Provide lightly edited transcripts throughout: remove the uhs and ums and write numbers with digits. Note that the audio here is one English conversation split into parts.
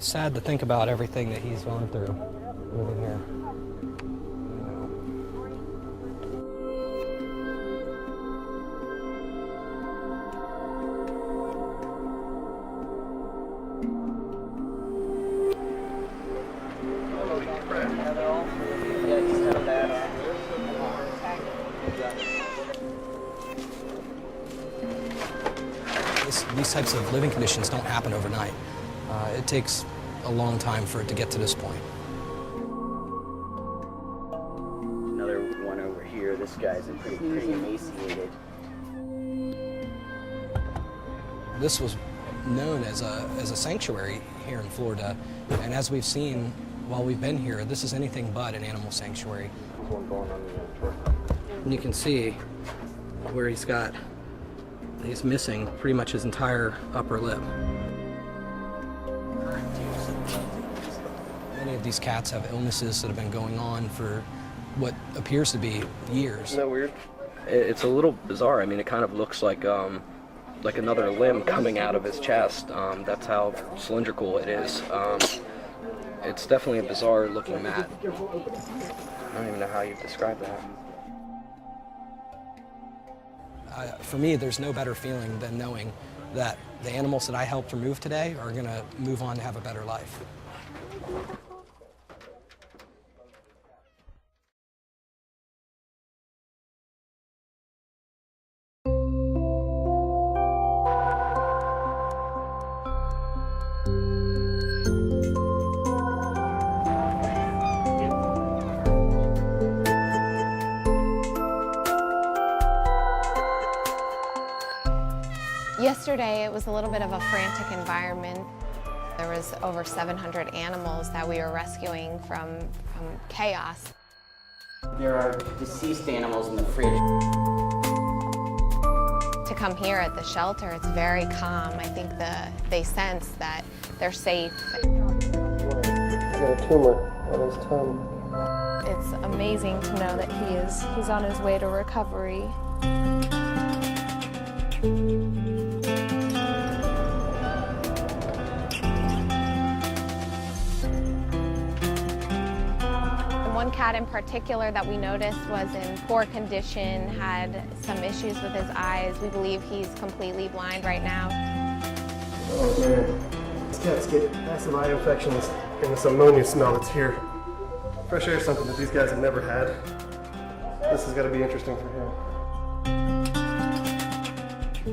It's sad to think about everything that he's gone through living here. These types of living conditions don't happen overnight. It takes a long time for it to get to this point. Another one over here. This guy's pretty emaciated. This was known as a sanctuary here in Florida, and as we've seen while we've been here, this is anything but an animal sanctuary. And you can see where he's missing pretty much his entire upper lip. Many of these cats have illnesses that have been going on for what appears to be years. Isn't that weird? It's a little bizarre. I mean, it kind of looks like another limb coming out of his chest. That's how cylindrical it is. It's definitely a bizarre looking mat. I don't even know how you describe that. For me, there's no better feeling than knowing that the animals that I helped remove today are going to move on to have a better life. Yesterday, it was a little bit of a frantic environment. There was over 700 animals that we were rescuing from chaos. There are deceased animals in the fridge. To come here at the shelter, it's very calm. I think they sense that they're safe. He's got a tumor on his tongue. It's amazing to know that he's on his way to recovery. One cat in particular that we noticed was in poor condition, had some issues with his eyes. We believe he's completely blind right now. Oh man, these cats get massive eye infections and this ammonia smell that's here. Fresh air is something that these guys have never had. This has got to be interesting for him.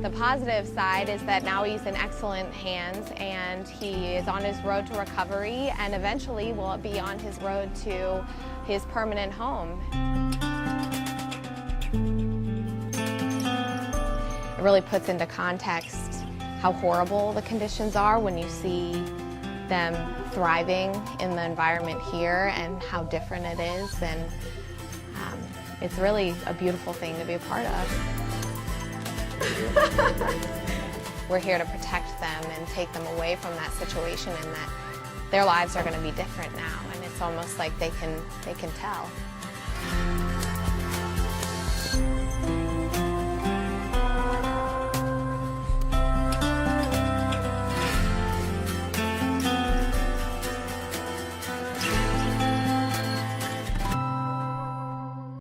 The positive side is that now he's in excellent hands and he is on his road to recovery and eventually will be on his road to his permanent home. It really puts into context how horrible the conditions are when you see them thriving in the environment here and how different it is, and it's really a beautiful thing to be a part of. We're here to protect them and take them away from that situation, and that their lives are going to be different now, and it's almost like they can tell.